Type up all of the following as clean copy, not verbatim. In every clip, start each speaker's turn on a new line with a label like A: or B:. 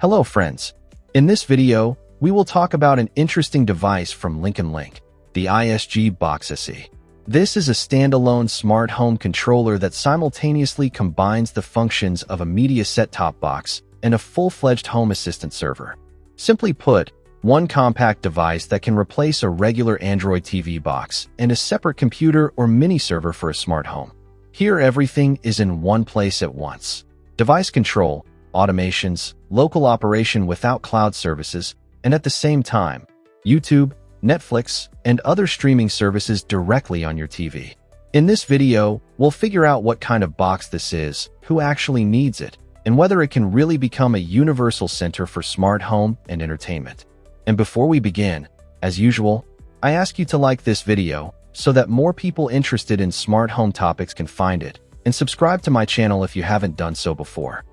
A: Hello friends. In this video, we will talk about an interesting device from LinknLink, the iSG Box SE. This is a standalone smart home controller that simultaneously combines the functions of a media set-top box and a full-fledged home assistant server. Simply put, one compact device that can replace a regular Android TV box and a separate computer or mini server for a smart home. Here everything is in one place at once. Device control, automations, local operation without cloud services, and at the same time, YouTube, Netflix, and other streaming services directly on your TV. In this video, we'll figure out what kind of box this is, who actually needs it, and whether it can really become a universal center for smart home and entertainment. And before we begin, as usual, I ask you to like this video so that more people interested in smart home topics can find it, and subscribe to my channel if you haven't done so before.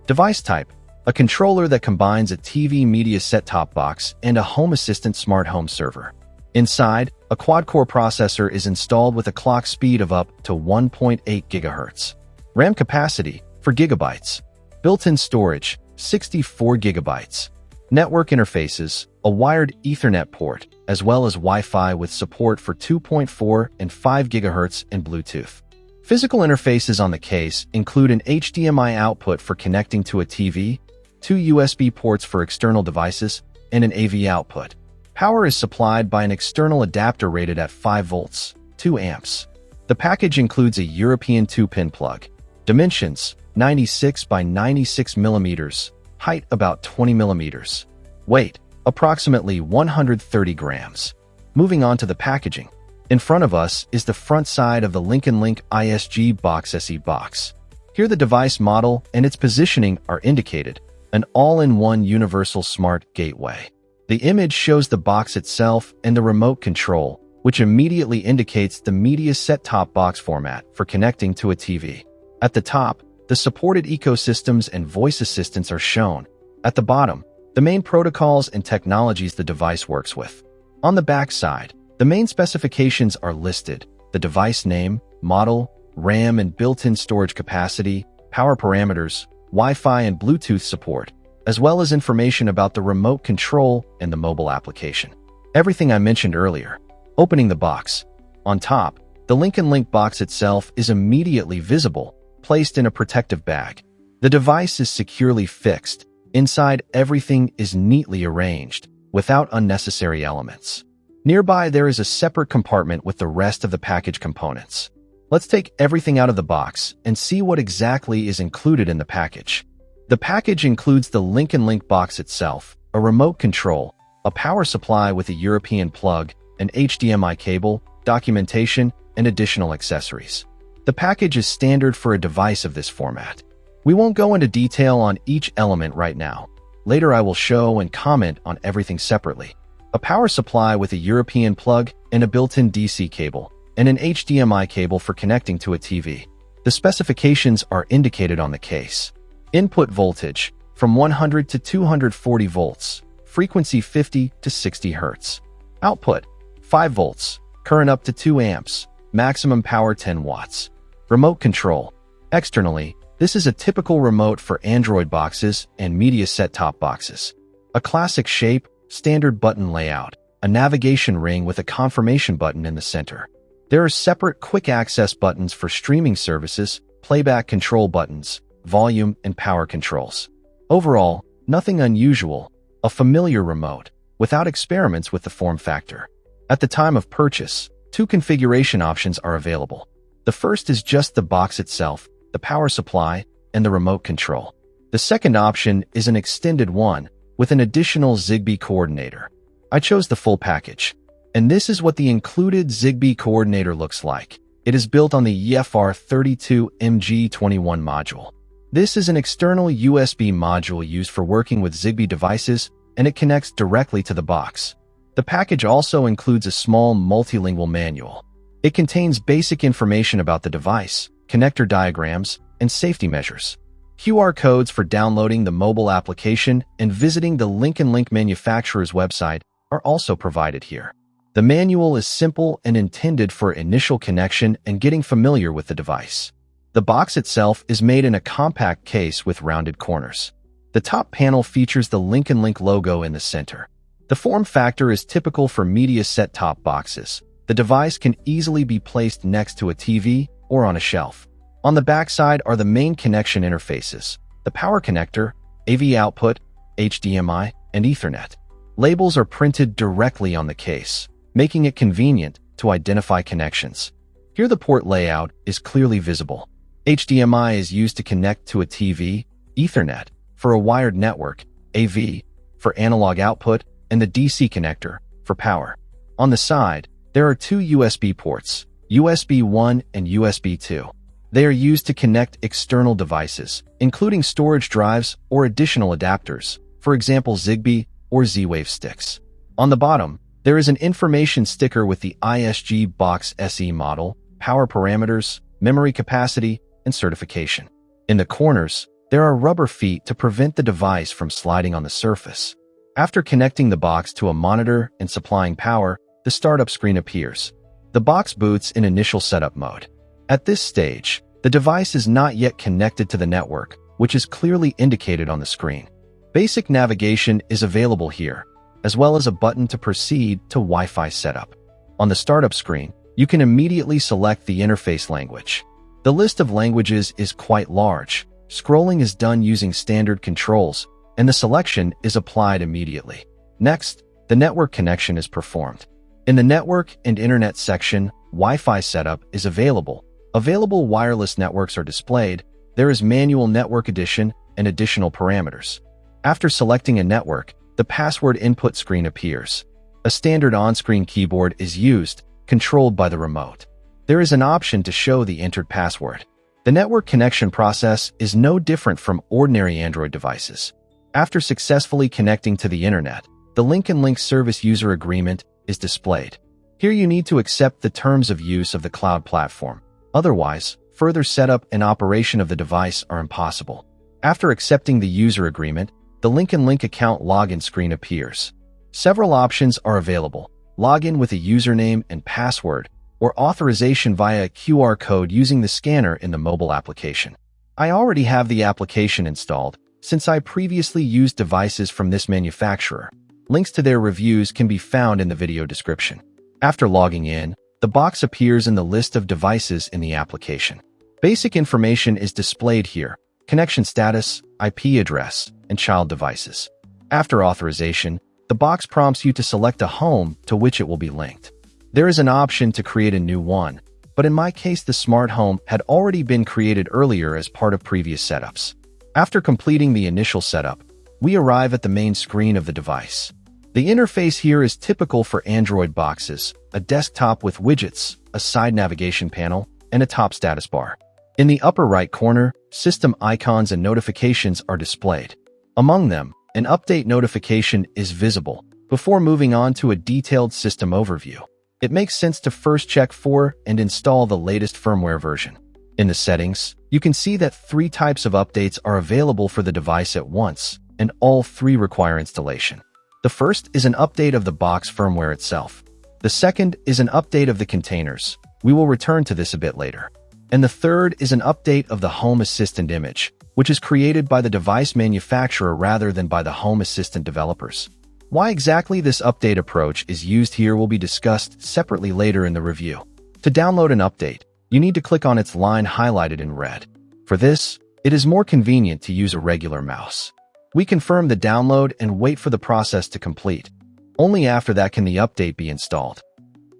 A: Device type: a controller that combines a TV media set-top box and a home assistant smart home server. Inside, a quad-core processor is installed with a clock speed of up to 1.8 GHz. RAM capacity, 4 GB. Built-in storage, 64 GB. Network interfaces, a wired Ethernet port, as well as Wi-Fi with support for 2.4 and 5 GHz and Bluetooth. Physical interfaces on the case include an HDMI output for connecting to a TV, 2 USB ports for external devices, and an AV output. Power is supplied by an external adapter rated at 5 volts, 2 amps. The package includes a European 2-pin plug. Dimensions: 96 by 96 millimeters. Height about 20 millimeters. Weight: approximately 130 grams. Moving on to the packaging. In front of us is the front side of the LinknLink iSG Box SE box. Here the device model and its positioning are indicated, an all-in-one universal smart gateway. The image shows the box itself and the remote control, which immediately indicates the media set-top box format for connecting to a TV. At the top, the supported ecosystems and voice assistants are shown. At the bottom, the main protocols and technologies the device works with. On the back side, the main specifications are listed: the device name, model, RAM and built-in storage capacity, power parameters, Wi-Fi and Bluetooth support, as well as information about the remote control and the mobile application. Everything I mentioned earlier. Opening the box. On top, the LinknLink box itself is immediately visible, placed in a protective bag. The device is securely fixed. Inside, everything is neatly arranged, without unnecessary elements. Nearby, there is a separate compartment with the rest of the package components. Let's take everything out of the box and see what exactly is included in the package. The package includes the LinknLink box itself, a remote control, a power supply with a European plug, an HDMI cable, documentation, and additional accessories. The package is standard for a device of this format. We won't go into detail on each element right now. Later I will show and comment on everything separately. A power supply with a European plug and a built-in DC cable, and an HDMI cable for connecting to a TV. The specifications are indicated on the case. Input voltage, from 100 to 240 volts, frequency 50 to 60 Hz. Output, 5 volts, current up to 2 amps, maximum power 10 watts. Remote control. Externally, this is a typical remote for Android boxes and media set-top boxes. A classic shape, standard button layout, a navigation ring with a confirmation button in the center. There are separate quick access buttons for streaming services, playback control buttons, volume and power controls. Overall, nothing unusual, a familiar remote, without experiments with the form factor. At the time of purchase, 2 configuration options are available. The first is just the box itself, the power supply, and the remote control. The second option is an extended one, with an additional Zigbee coordinator. I chose the full package. And this is what the included Zigbee coordinator looks like. It is built on the EFR32MG21 module. This is an external USB module used for working with Zigbee devices, and it connects directly to the box. The package also includes a small multilingual manual. It contains basic information about the device, connector diagrams, and safety measures. QR codes for downloading the mobile application and visiting the LinknLink manufacturer's website are also provided here. The manual is simple and intended for initial connection and getting familiar with the device. The box itself is made in a compact case with rounded corners. The top panel features the LinknLink logo in the center. The form factor is typical for media set-top boxes. The device can easily be placed next to a TV or on a shelf. On the backside are the main connection interfaces: the power connector, AV output, HDMI, and Ethernet. Labels are printed directly on the case, making it convenient to identify connections. Here the port layout is clearly visible. HDMI is used to connect to a TV, Ethernet for a wired network, AV for analog output, and the DC connector for power. On the side, there are two USB ports, USB 1 and USB 2. They are used to connect external devices, including storage drives or additional adapters, for example Zigbee or Z-Wave sticks. On the bottom, there is an information sticker with the iSG Box SE model, power parameters, memory capacity, and certification. In the corners, there are rubber feet to prevent the device from sliding on the surface. After connecting the box to a monitor and supplying power, the startup screen appears. The box boots in initial setup mode. At this stage, the device is not yet connected to the network, which is clearly indicated on the screen. Basic navigation is available here, as well as a button to proceed to Wi-Fi setup. On the startup screen, you can immediately select the interface language. The list of languages is quite large. Scrolling is done using standard controls, and the selection is applied immediately. Next, the network connection is performed. In the Network and Internet section, Wi-Fi setup is available. Available wireless networks are displayed. There is Manual Network Edition and additional parameters. After selecting a network, the password input screen appears. A standard on-screen keyboard is used, controlled by the remote. There is an option to show the entered password. The network connection process is no different from ordinary Android devices. After successfully connecting to the internet, the LinknLink Service User Agreement is displayed. Here you need to accept the terms of use of the cloud platform. Otherwise, further setup and operation of the device are impossible. After accepting the user agreement, the LinknLink account login screen appears. Several options are available: login with a username and password, or authorization via a QR code using the scanner in the mobile application. I already have the application installed, since I previously used devices from this manufacturer. Links to their reviews can be found in the video description. After logging in, the box appears in the list of devices in the application. Basic information is displayed here: connection status, IP address, and child devices. After authorization, the box prompts you to select a home to which it will be linked. There is an option to create a new one, but in my case the smart home had already been created earlier as part of previous setups. After completing the initial setup, we arrive at the main screen of the device. The interface here is typical for Android boxes: a desktop with widgets, a side navigation panel, and a top status bar. In the upper right corner, system icons and notifications are displayed. Among them, an update notification is visible. Before moving on to a detailed system overview, it makes sense to first check for and install the latest firmware version. In the settings, you can see that 3 types of updates are available for the device at once, and all 3 require installation. The first is an update of the box firmware itself. The second is an update of the containers. We will return to this a bit later. And the third is an update of the Home Assistant image, which is created by the device manufacturer rather than by the Home Assistant developers. Why exactly this update approach is used here will be discussed separately later in the review. To download an update, you need to click on its line highlighted in red. For this, it is more convenient to use a regular mouse. We confirm the download and wait for the process to complete. Only after that can the update be installed.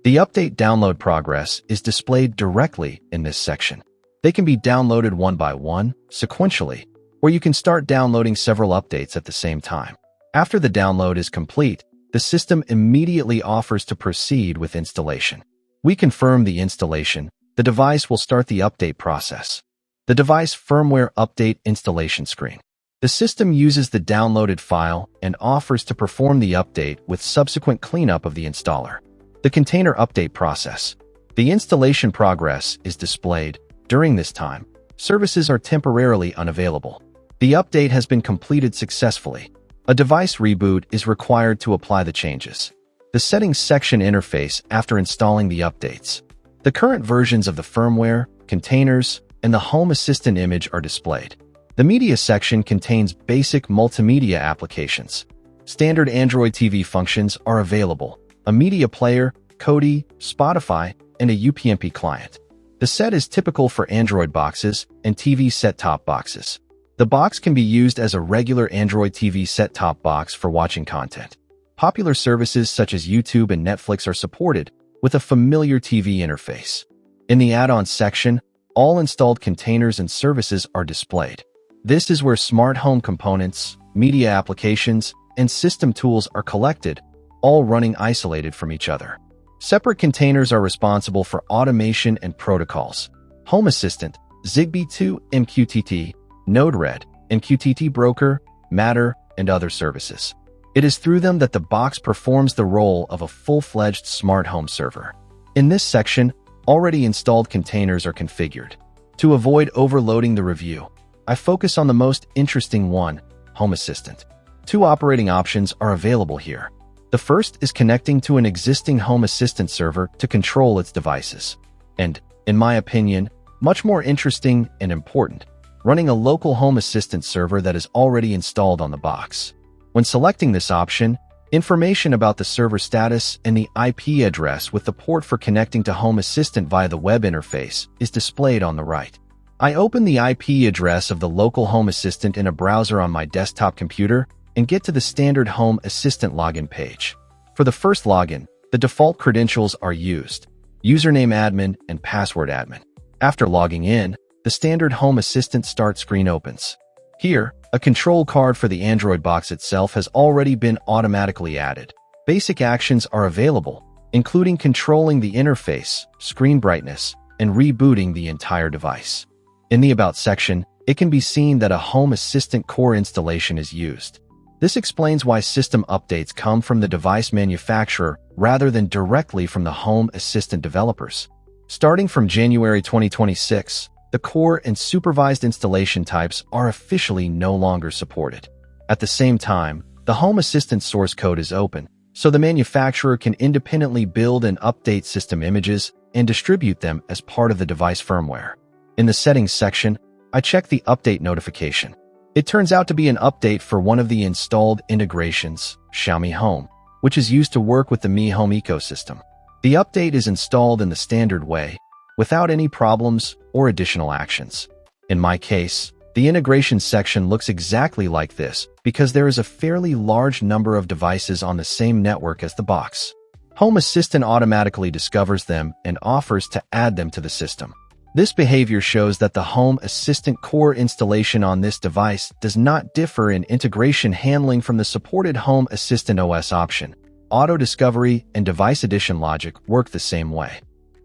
A: The update download progress is displayed directly in this section. They can be downloaded one by one, sequentially, or you can start downloading several updates at the same time. After the download is complete, the system immediately offers to proceed with installation. We confirm the installation. The device will start the update process. The device firmware update installation screen. The system uses the downloaded file and offers to perform the update with subsequent cleanup of the installer. The container update process. The installation progress is displayed. During this time, services are temporarily unavailable. The update has been completed successfully. A device reboot is required to apply the changes. The settings section interface after installing the updates. The current versions of the firmware, containers, and the Home Assistant image are displayed. The media section contains basic multimedia applications. Standard Android TV functions are available: a media player, Kodi, Spotify, and a UPnP client. The set is typical for Android boxes and TV set-top boxes. The box can be used as a regular Android TV set-top box for watching content. Popular services such as YouTube and Netflix are supported, with a familiar TV interface. In the add-ons section, all installed containers and services are displayed. This is where smart home components, media applications, and system tools are collected, all running isolated from each other. Separate containers are responsible for automation and protocols: Home Assistant, Zigbee 2, MQTT, Node-RED, MQTT Broker, Matter, and other services. It is through them that the box performs the role of a full-fledged smart home server. In this section, already installed containers are configured. To avoid overloading the review, I focus on the most interesting one: Home Assistant. Two operating options are available here. The first is connecting to an existing Home Assistant server to control its devices. And, in my opinion, much more interesting and important, running a local Home Assistant server that is already installed on the box. When selecting this option, information about the server status and the IP address with the port for connecting to Home Assistant via the web interface is displayed on the right. I open the IP address of the local Home Assistant in a browser on my desktop computer and get to the standard Home Assistant login page. For the first login, the default credentials are used: username admin and password admin. After logging in, the standard Home Assistant start screen opens. Here, a control card for the Android box itself has already been automatically added. Basic actions are available, including controlling the interface, screen brightness, and rebooting the entire device. In the About section, it can be seen that a Home Assistant core installation is used. This explains why system updates come from the device manufacturer rather than directly from the Home Assistant developers. Starting from January 2026, the core and supervised installation types are officially no longer supported. At the same time, the Home Assistant source code is open, so the manufacturer can independently build and update system images and distribute them as part of the device firmware. In the Settings section, I check the update notification. It turns out to be an update for one of the installed integrations, Xiaomi Home, which is used to work with the Mi Home ecosystem. The update is installed in the standard way, without any problems or additional actions. In my case, the integration section looks exactly like this because there is a fairly large number of devices on the same network as the box. Home Assistant automatically discovers them and offers to add them to the system. This behavior shows that the Home Assistant core installation on this device does not differ in integration handling from the supported Home Assistant OS option. Auto discovery and device addition logic work the same way.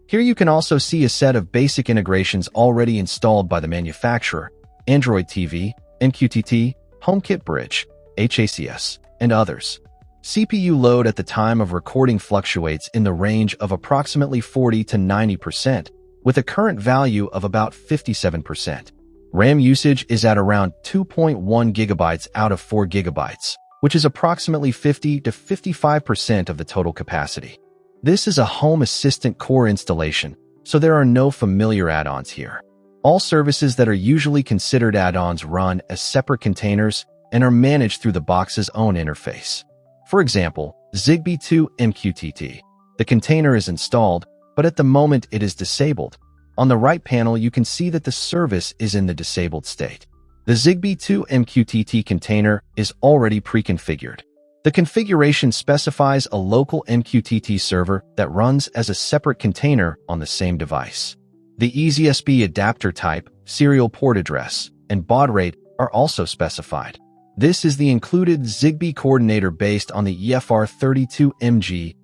A: Here you can also see a set of basic integrations already installed by the manufacturer: Android TV, MQTT, HomeKit Bridge, HACS, and others. CPU load at the time of recording fluctuates in the range of approximately 40 to 90%, with a current value of about 57%. RAM usage is at around 2.1 gigabytes out of 4 gigabytes, which is approximately 50 to 55% of the total capacity. This is a Home Assistant core installation, so there are no familiar add-ons here. All services that are usually considered add-ons run as separate containers and are managed through the box's own interface. For example, Zigbee 2 MQTT. The container is installed, but at the moment it is disabled. On the right panel, you can see that the service is in the disabled state. The Zigbee 2 MQTT container is already pre-configured. The configuration specifies a local MQTT server that runs as a separate container on the same device. The EZSB adapter type, serial port address, and baud rate are also specified. This is the included Zigbee coordinator based on the EFR32MG21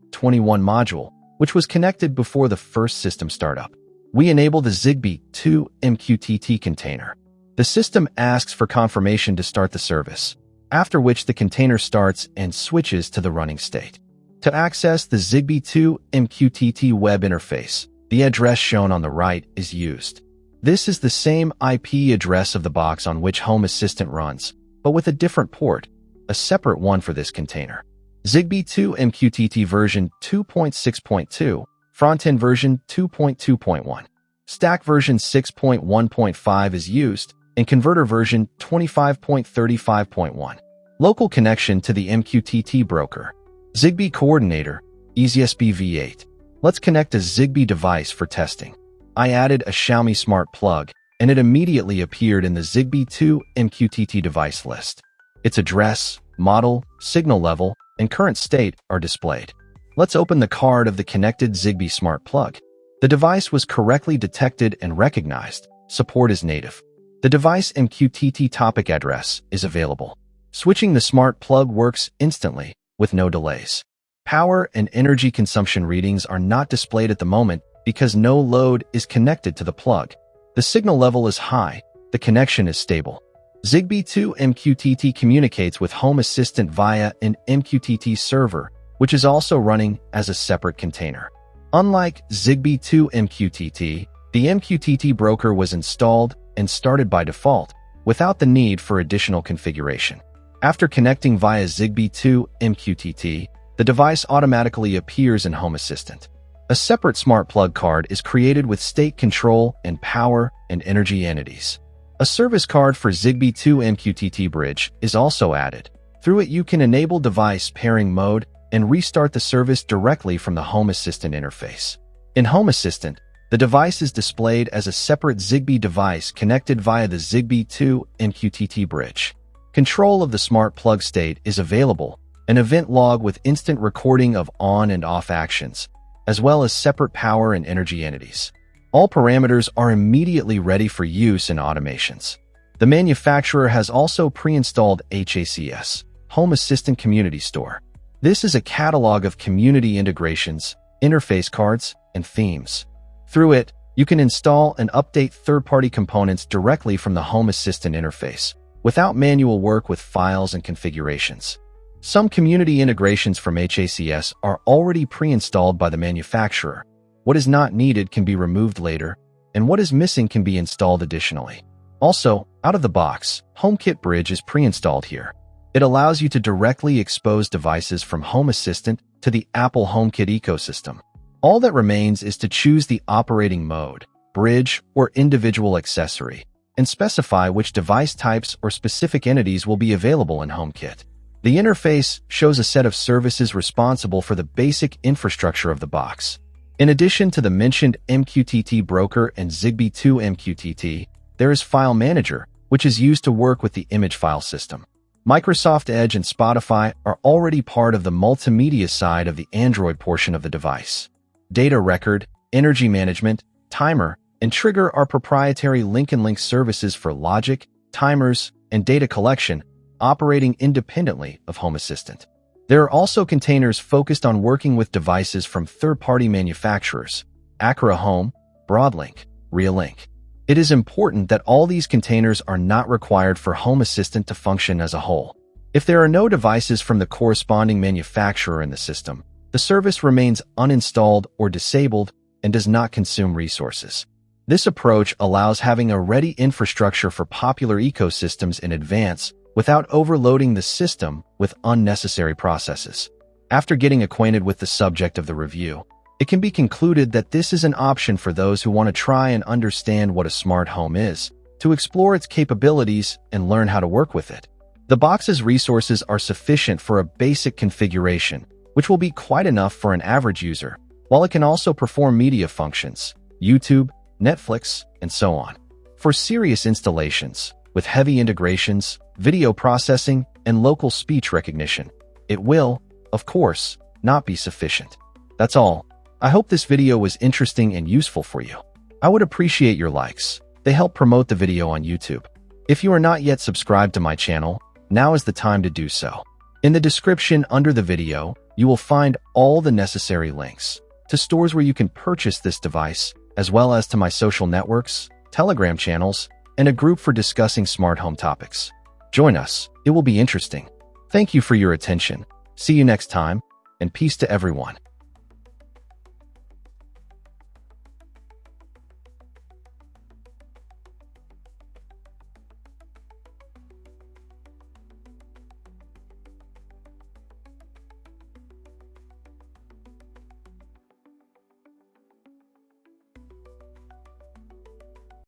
A: module, which was connected before the first system startup. We enable the Zigbee 2 MQTT container. The system asks for confirmation to start the service, after which the container starts and switches to the running state. To access the Zigbee 2 MQTT web interface, the address shown on the right is used. This is the same IP address of the box on which Home Assistant runs, but with a different port, a separate one for this container. Zigbee 2 MQTT version 2.6.2, front-end version 2.2.1. Stack version 6.1.5 is used, and converter version 25.35.1. Local connection to the MQTT broker. Zigbee coordinator, EasySB V8. Let's connect a Zigbee device for testing. I added a Xiaomi smart plug, and it immediately appeared in the Zigbee 2 MQTT device list. Its address, model, signal level, and current state are displayed. Let's open the card of the connected Zigbee smart plug. The device was correctly detected and recognized. Support is native. The device MQTT topic address is available. Switching the smart plug works instantly, with no delays. Power and energy consumption readings are not displayed at the moment because no load is connected to the plug. The signal level is high. The connection is stable. Zigbee 2 MQTT communicates with Home Assistant via an MQTT server, which is also running as a separate container. Unlike Zigbee 2 MQTT, the MQTT broker was installed and started by default, without the need for additional configuration. After connecting via Zigbee 2 MQTT, the device automatically appears in Home Assistant. A separate smart plug card is created with state control and power and energy entities. A service card for Zigbee 2 MQTT bridge is also added. Through it, you can enable device pairing mode and restart the service directly from the Home Assistant interface. In Home Assistant, the device is displayed as a separate Zigbee device connected via the Zigbee 2 MQTT bridge. Control of the smart plug state is available, an event log with instant recording of on and off actions, as well as separate power and energy entities. All parameters are immediately ready for use in automations. The manufacturer has also pre-installed HACS, Home Assistant Community Store. This is a catalog of community integrations, interface cards, and themes. Through it, you can install and update third-party components directly from the Home Assistant interface, without manual work with files and configurations. Some community integrations from HACS are already pre-installed by the manufacturer. What is not needed can be removed later, and what is missing can be installed additionally. Also, out of the box, HomeKit Bridge is pre-installed here. It allows you to directly expose devices from Home Assistant to the Apple HomeKit ecosystem. All that remains is to choose the operating mode, bridge, or individual accessory, and specify which device types or specific entities will be available in HomeKit. The interface shows a set of services responsible for the basic infrastructure of the box. In addition to the mentioned MQTT broker and Zigbee 2 MQTT, there is File Manager, which is used to work with the image file system. Microsoft Edge and Spotify are already part of the multimedia side of the Android portion of the device. Data record, energy management, timer, and trigger are proprietary LinknLink services for logic, timers, and data collection, operating independently of Home Assistant. There are also containers focused on working with devices from third-party manufacturers, Acura Home, Broadlink, Realink. It is important that all these containers are not required for Home Assistant to function as a whole. If there are no devices from the corresponding manufacturer in the system, the service remains uninstalled or disabled and does not consume resources. This approach allows having a ready infrastructure for popular ecosystems in advance without overloading the system with unnecessary processes. After getting acquainted with the subject of the review, it can be concluded that this is an option for those who want to try and understand what a smart home is, to explore its capabilities and learn how to work with it. The box's resources are sufficient for a basic configuration, which will be quite enough for an average user, while it can also perform media functions, YouTube, Netflix, and so on. For serious installations, with heavy integrations, video processing, and local speech recognition, it will, of course, not be sufficient. That's all. I hope this video was interesting and useful for you. I would appreciate your likes. They help promote the video on YouTube. If you are not yet subscribed to my channel, now is the time to do so. In the description under the video, you will find all the necessary links to stores where you can purchase this device, as well as to my social networks, Telegram channels, and a group for discussing smart home topics. Join us. It will be interesting. Thank you for your attention. See you next time, and peace to everyone.